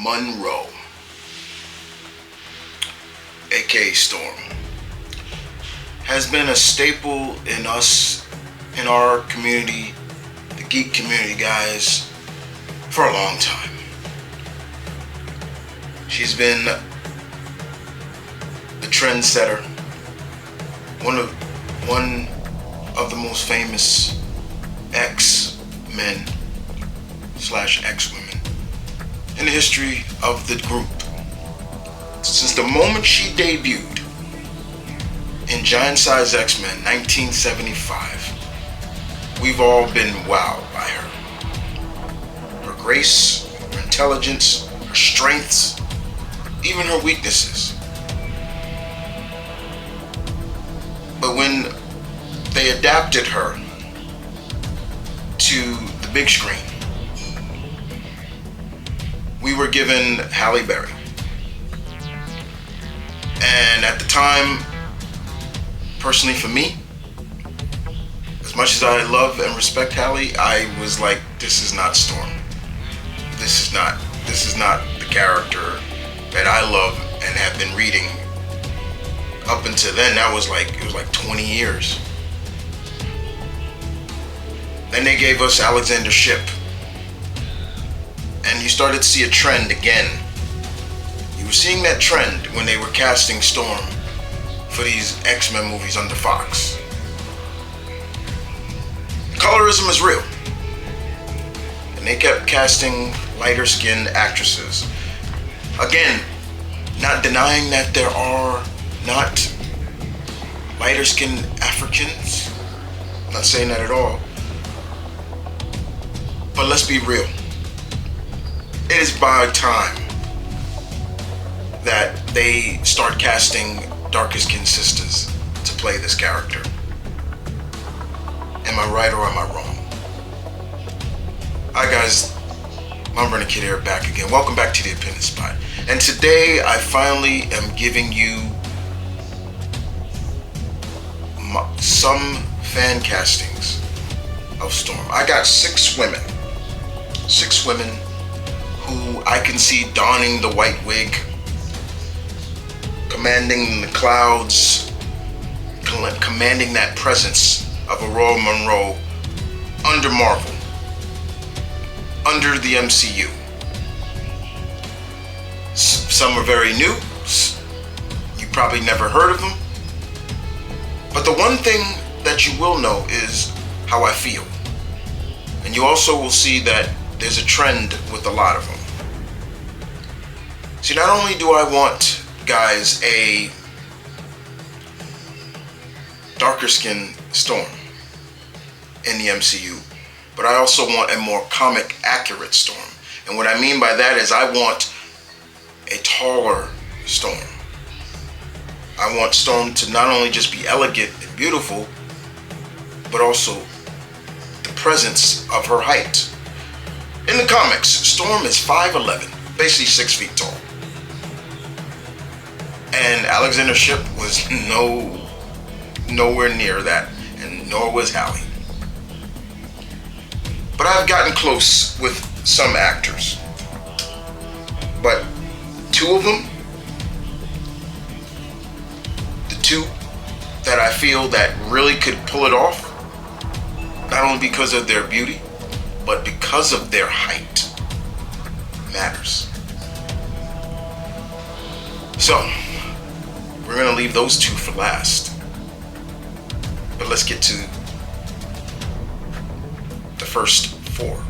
Monroe, aka Storm, has been a staple in our community, the geek community, guys, for a long time. She's been the trendsetter, one of the most famous X-Men / X-Women in the history of the group. Since the moment she debuted in Giant Size X-Men 1975, we've all been wowed by her. Her grace, her intelligence, her strengths, even her weaknesses. But when they adapted her to the big screen, we were given Halle Berry. And at the time, personally for me, as much as I love and respect Halle, I was like, this is not Storm. This is not the character that I love and have been reading up until then. It was like 20 years. Then they gave us Alexander Shipp. And you started to see a trend again. You were seeing that trend when they were casting Storm for these X-Men movies under Fox. Colorism is real. And they kept casting lighter-skinned actresses. Again, not denying that there are not lighter-skinned Africans. I'm not saying that at all. But let's be real. It is by time that they start casting darker-skinned sisters to play this character. Am I right or am I wrong? Hi guys, M.V.K here, back again. Welcome back to the Opinion Spot. And today I finally am giving you some fan castings of Storm. I got six women who I can see donning the white wig, commanding the clouds, commanding that presence of Aurora Monroe under Marvel, under the MCU. Some are very new. You probably never heard of them. But the one thing that you will know is how I feel. And you also will see that there's a trend with a lot of them. See, not only do I want, guys, a darker skinned Storm in the MCU, but I also want a more comic accurate Storm. And what I mean by that is I want a taller Storm. I want Storm to not only just be elegant and beautiful, but also the presence of her height. In the comics, Storm is 5'11", basically 6 feet tall. And Alexander Shipp was nowhere near that, and nor was Halle. But I've gotten close with some actors. But two of them, the two that I feel that really could pull it off, not only because of their beauty, but because of their height, matters. So, we're gonna leave those two for last. But let's get to the first four.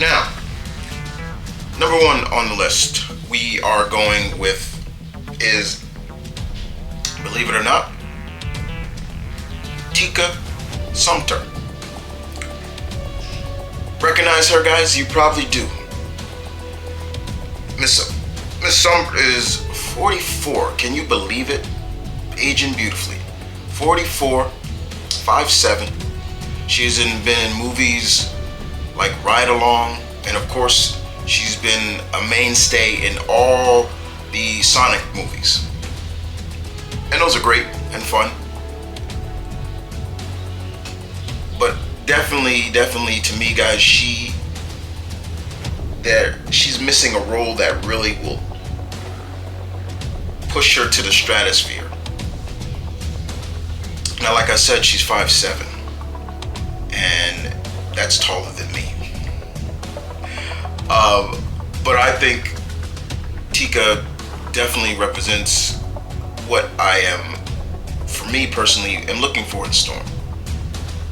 Now, number one on the list we are going with is, believe it or not, Tika Sumpter. Recognize her, guys? You probably do. Miss Sumpter is 44. Can you believe it? Aging beautifully. 44, 5'7". She's been in movies like Ride Along, and of course, she's been a mainstay in all the Sonic movies. And those are great and fun. But definitely to me, guys, she she's missing a role that really will push her to the stratosphere. Now, like I said, she's 5'7", and that's taller than me. But I think Tika definitely represents what I am, for me personally, am looking for in Storm.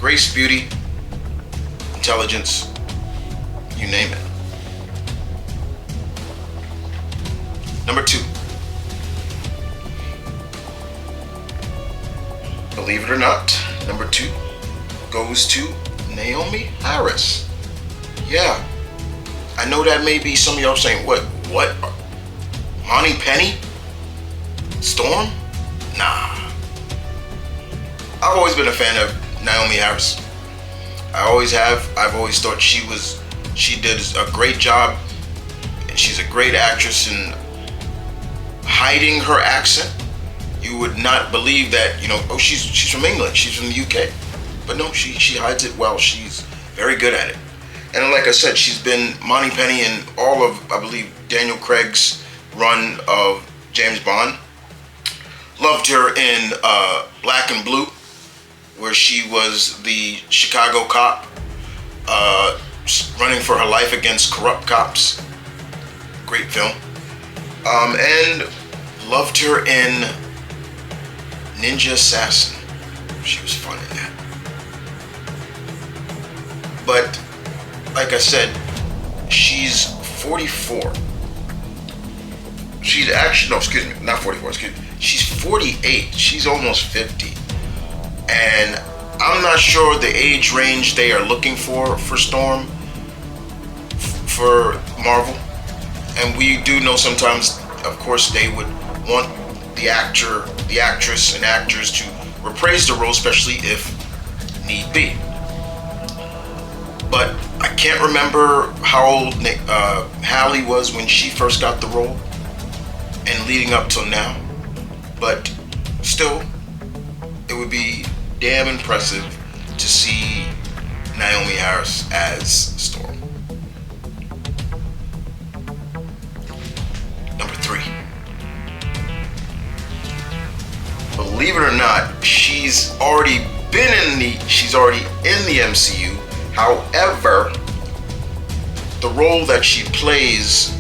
Grace, beauty, intelligence, you name it. Number 2. Believe it or not, number 2 goes to Naomi Harris. Yeah, I know that may be some of y'all saying, what? Monty Penny? Storm? Nah. I've always been a fan of Naomi Harris. I always have. I've always thought she did a great job, and she's a great actress in hiding her accent. You would not believe that, oh, she's from England, she's from the UK. But no, she hides it well. She's very good at it. And like I said, she's been Monty Penny in all of, I believe, Daniel Craig's run of James Bond. Loved her in Black and Blue, where she was the Chicago cop running for her life against corrupt cops. Great film. And loved her in Ninja Assassin. She was fun in that. But like I said, she's 44. She's actually, no, excuse me, not 44, excuse me. She's 48. She's almost 50. And I'm not sure the age range they are looking for Storm, for Marvel. And we do know sometimes, of course, they would want the actor, the actress, and actors to reprise the role, especially if need be. But I can't remember how old Halle was when she first got the role and leading up till now. But still, it would be damn impressive to see Naomi Harris as Storm. Number 3. Believe it or not, she's already in the MCU. However, the role that she plays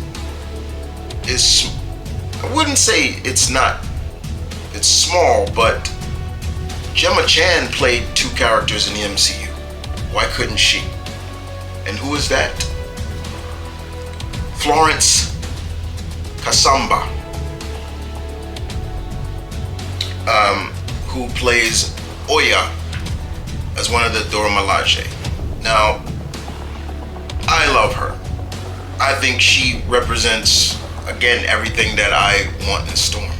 is, I wouldn't say it's small, but Gemma Chan played 2 characters in the MCU. Why couldn't she? And who is that? Florence Kasamba, who plays Oya as one of the Dora Milaje. Now, I love her. I think she represents, again, everything that I want in Storm.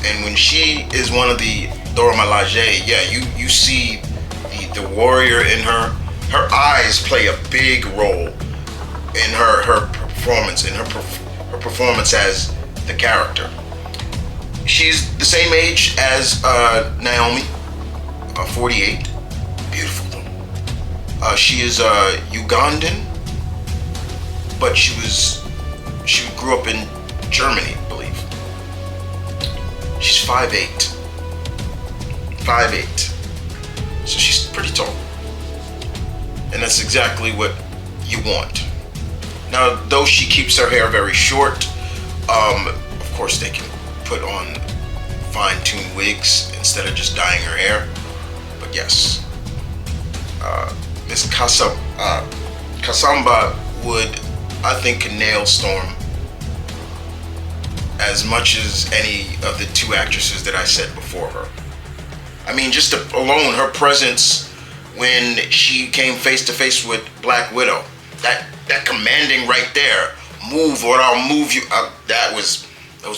And when she is one of the Dora Milaje, yeah, you see the warrior in her. Her eyes play a big role in her performance, in her performance as the character. She's the same age as Naomi, 48. Beautiful though. She is Ugandan, but she grew up in Germany, I believe. She's 5'8". 5'8". So she's pretty tall. And that's exactly what you want. Now, though she keeps her hair very short, of course they can put on fine-tuned wigs instead of just dyeing her hair. But yes, Miss Kasamba would, I think, nail Storm as much as any of the 2 actresses that I said before her. I mean, just alone her presence when she came face to face with Black Widow, that commanding right there, move or I'll move you, that was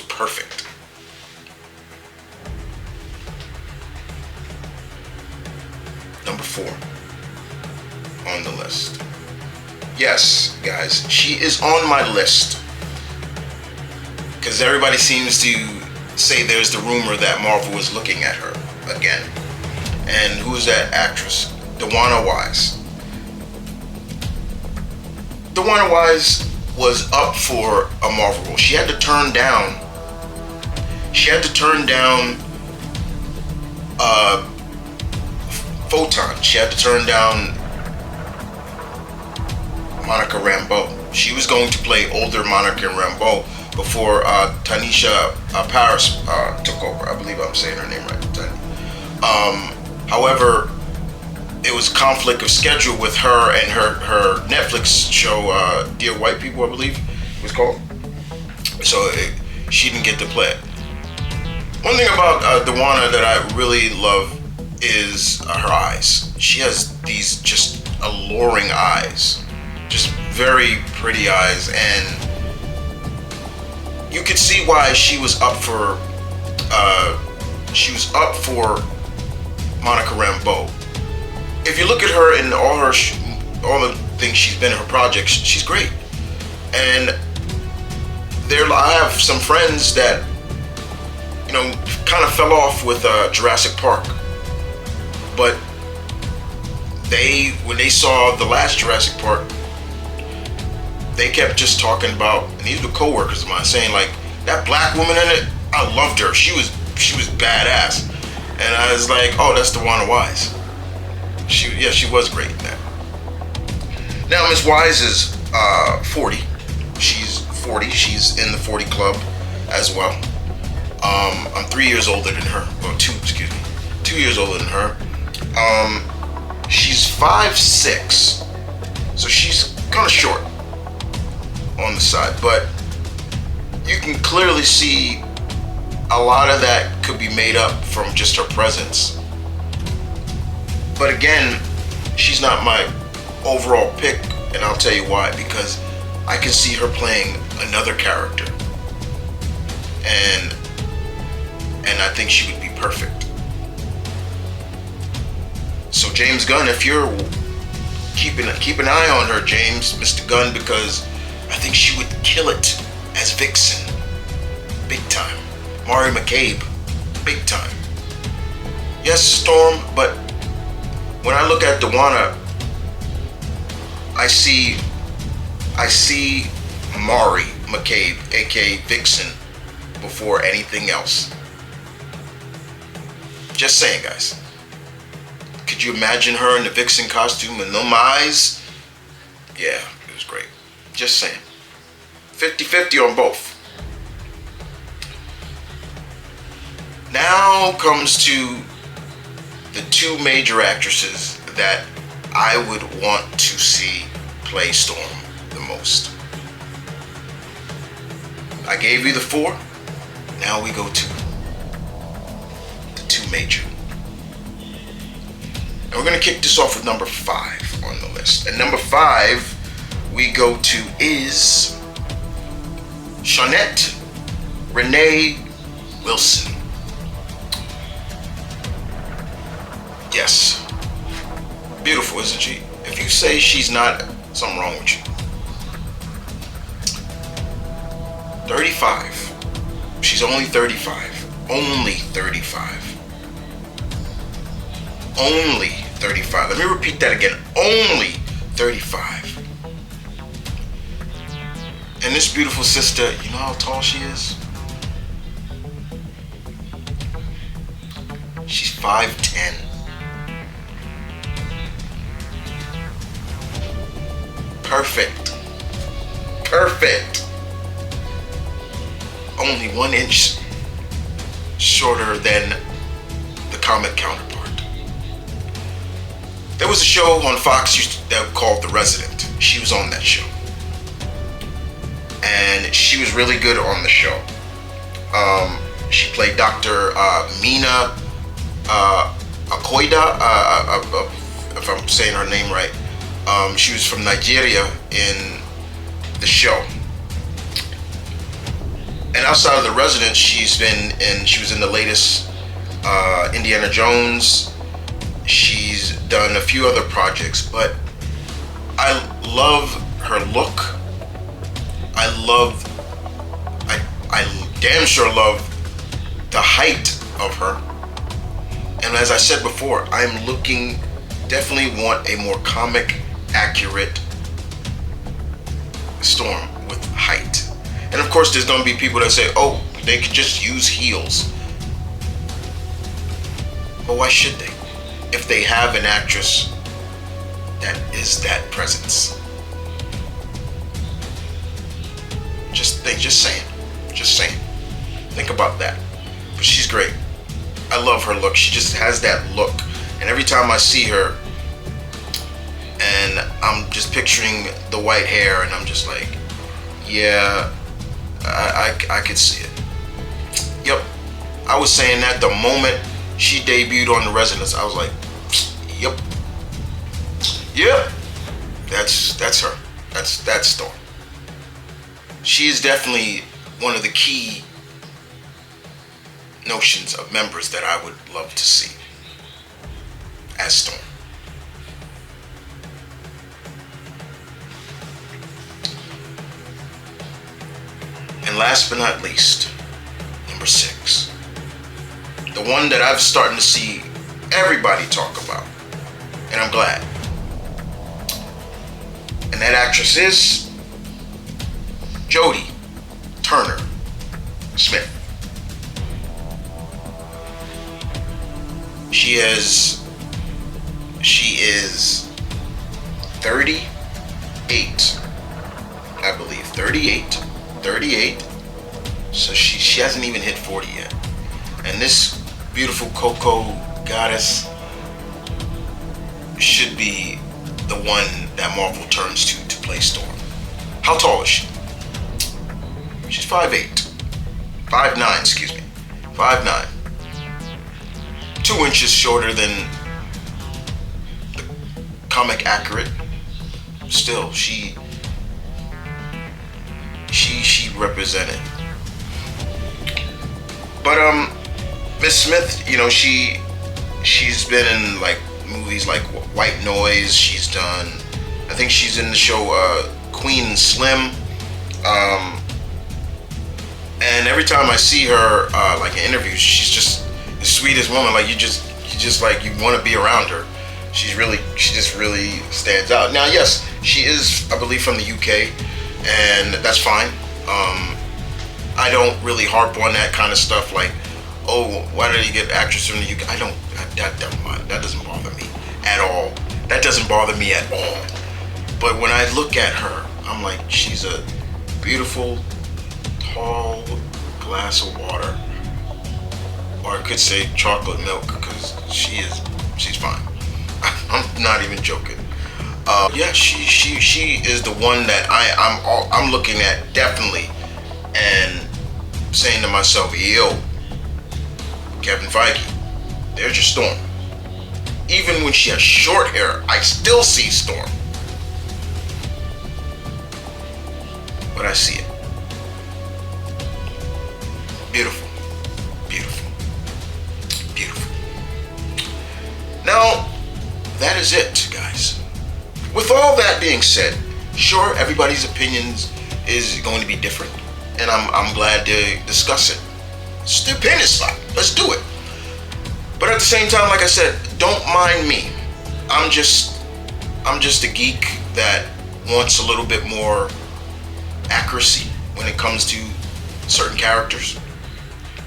perfect. Number 4 on the list. Yes, guys, she is on my list because everybody seems to say there's the rumor that Marvel is looking at her again. And who is that actress? Dawana Wise. DeWanna Wise was up for a Marvel role. She had to turn down. Photon. She had to turn down Monica Rambeau. She was going to play older Monica Rambeau before Tanisha Paris took over. I believe I'm saying her name right. However, it was conflict of schedule with her and her Netflix show, Dear White People, I believe it was called. So she didn't get to play it. One thing about DeWanna that I really love is her eyes. She has these just alluring eyes, just very pretty eyes, and you could see why she was up for Monica Rambeau. If you look at her in all the things she's been in, her projects, she's great. And I have some friends that, you know, kind of fell off with Jurassic Park, but when they saw the last Jurassic Park, they kept just talking about, and these were co-workers of mine, saying like, that black woman in it, I loved her. She was badass. And I was like, oh, that's DeWanna Wise. She was great in that. Now Miss Wise is 40. She's 40. She's in the 40 club as well. I'm 3 years older than her. Well, 2 years older than her. She's 5'6", so she's kind of short on the side, but you can clearly see a lot of that could be made up from just her presence. But again, she's not my overall pick, and I'll tell you why. Because I can see her playing another character, and I think she would be perfect. So James Gunn, if you're keep an eye on her, James, Mr. Gunn, because I think she would kill it as Vixen, big time. Mari McCabe, big time. Yes, Storm, but when I look at DeWanna, I see Mari McCabe, aka Vixen, before anything else. Just saying, guys. Could you imagine her in the Vixen costume and them eyes? Yeah, it was great. Just saying. 50-50 on both. Now comes to the two major actresses that I would want to see play Storm the most. I gave you the 4. Now we go to the 2 major. And we're going to kick this off with number 5 on the list. And number 5 we go to is Shawnette Renee Wilson. Yes. Beautiful, isn't she? If you say she's not, something wrong with you. 35. She's only 35. Only 35. Only 35. Let me repeat that again. Only 35. And this beautiful sister, you know how tall she is? She's 5'10". Perfect. Perfect. Only 1 inch shorter than the comic counterpart. There was a show on Fox that called The Resident. She was on that show. And she was really good on the show. She played Dr. Mina Akoida, if I'm saying her name right. She was from Nigeria in the show. And outside of The Resident, she was in the latest Indiana Jones. She's done a few other projects, but I love her look. I damn sure love the height of her. And as I said before, definitely want a more comic accurate Storm with height. And of course, there's going to be people that say, oh, they could just use heels. But why should they? If they have an actress that is that presence. Just saying. Think about that. But she's great. I love her look. She just has that look. And every time I see her, and I'm just picturing the white hair, and I'm just like, yeah, I could see it. Yep. I was saying that the moment she debuted on The Residence, I was like, yep. That's her. That's Storm. She is definitely one of the key notions of members that I would love to see as Storm. And last but not least, number 6. The one that I've starting to see everybody talk about. And I'm glad. And that actress is Jodie Turner Smith. She is 38, I believe. 38. So she hasn't even hit 40 yet. And this beautiful Coco goddess should be the one that Marvel turns to play Storm. How tall is she? She's 5'8". 5'9", excuse me. 5'9". 2 inches shorter than the comic accurate. Still, she represented. But Miss Smith, you know, she's been in like movies like White Noise. She's done, I think she's in the show Queen Slim. And every time I see her like in interviews, she's just the sweetest woman. Like you just like you want to be around her. She just really stands out. Now, yes, she is, I believe, from the UK, and that's fine. I don't really harp on that kind of stuff. Like, oh, why did you get actress from the UK? That doesn't bother me at all. That doesn't bother me at all. But when I look at her, I'm like, she's a beautiful, tall glass of water, or I could say chocolate milk, because she's fine. I'm not even joking. Yeah, she is the one that I'm looking at definitely, and saying to myself, yo, Kevin Feige, there's your Storm. Even when she has short hair, I still see Storm. But I see it. Beautiful. Beautiful. Beautiful. Now, that is it, guys. With all that being said, sure, everybody's opinions is going to be different, and I'm glad to discuss it. It's the opinion slot. Let's do it. But at the same time, like I said, don't mind me. I'm just a geek that wants a little bit more accuracy when it comes to certain characters.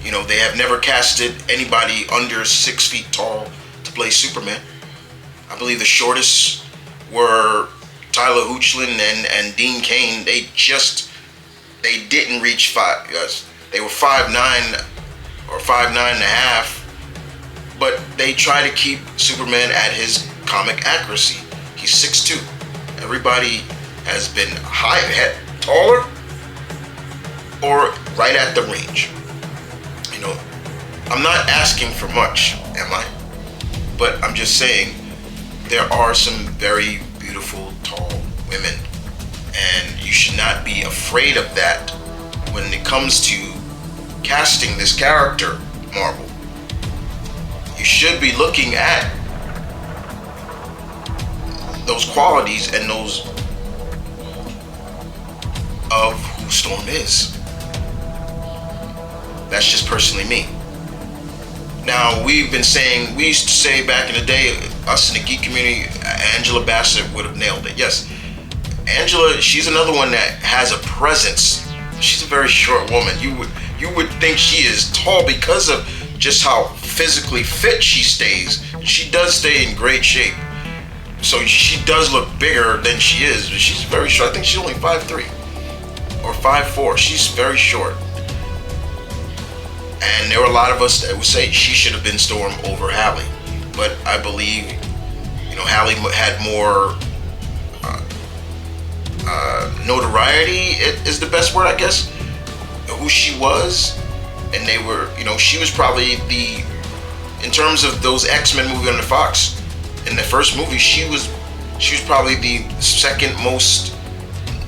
You know, they have never casted anybody under 6 feet tall to play Superman. I believe the shortest were Tyler Hoechlin and Dean Cain. They didn't reach 5. They were 5'9" or 5'9.5", but they try to keep Superman at his comic accuracy. He's 6'2". Everybody has been taller, or right at the range. You know, I'm not asking for much, am I? But I'm just saying, there are some very beautiful, tall women, and you should not be afraid of that when it comes to casting this character, Marvel. You should be looking at those qualities and those of who Storm is. That's just personally me. Now, we used to say back in the day, us in the geek community, Angela Bassett would have nailed it. Yes, Angela, she's another one that has a presence. She's a very short woman. You would think she is tall because of just how physically fit she stays. She does stay in great shape. So she does look bigger than she is, but she's very short. I think she's only 5'3" or 5'4". She's very short. And there were a lot of us that would say she should have been Storm over Halle. But I believe, Halle had more notoriety is the best word, I guess, who she was. And they were, she was probably in terms of those X-Men movies on the Fox, in the first movie, she was probably the second most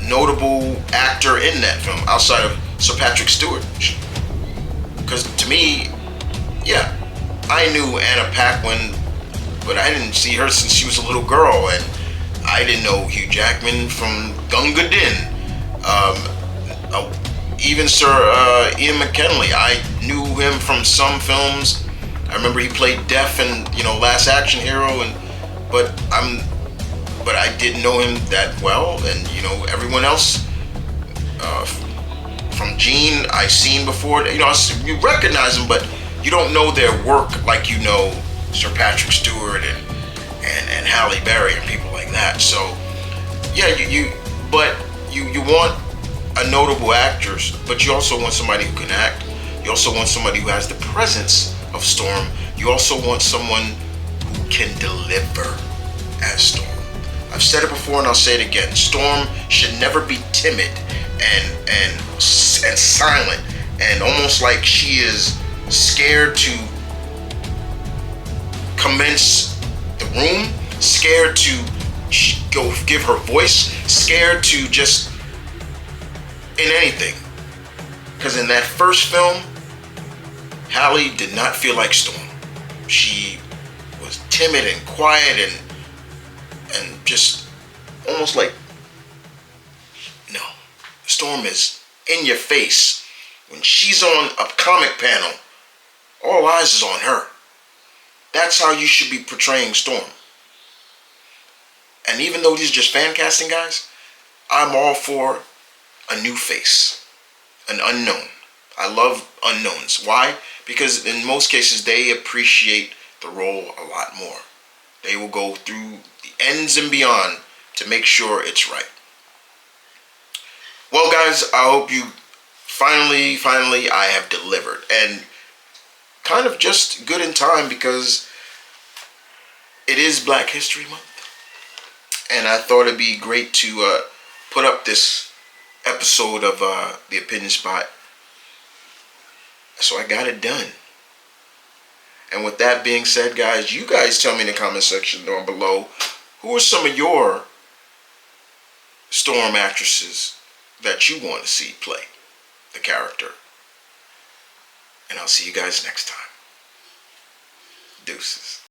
notable actor in that film outside of Sir Patrick Stewart. Because to me, yeah, I knew Anna Paquin, but I didn't see her since she was a little girl, and I didn't know Hugh Jackman from Gunga Din. Even Sir Ian McKellen, I knew him from some films. I remember he played Death in Last Action Hero, but I didn't know him that well, and everyone else from Gene I seen before. You recognize them, but you don't know their work like Sir Patrick Stewart and Halle Berry and people like that. So yeah, you want a notable actress, but you also want somebody who can act. You also want somebody who has the presence of Storm. You also want someone who can deliver as Storm. I've said it before and I'll say it again. Storm should never be timid and silent and almost like she is scared to commence the room, scared to go give her voice, scared to just in anything. Because in that first film, Halle did not feel like Storm. She was timid and quiet and just almost like, no. Storm is in your face. When she's on a comic panel, all eyes is on her. That's how you should be portraying Storm. And even though these are just fan casting guys, I'm all for a new face, an unknown. I love unknowns. Why? Because in most cases, they appreciate the role a lot more. They will go through the ends and beyond to make sure it's right. Well, guys, I hope you finally, I have delivered. And kind of just good in time because it is Black History Month. And I thought it'd be great to put up this episode of The Opinion Spot. So I got it done. And with that being said, guys, you guys tell me in the comment section down below, who are some of your Storm actresses that you want to see play the character? And I'll see you guys next time. Deuces.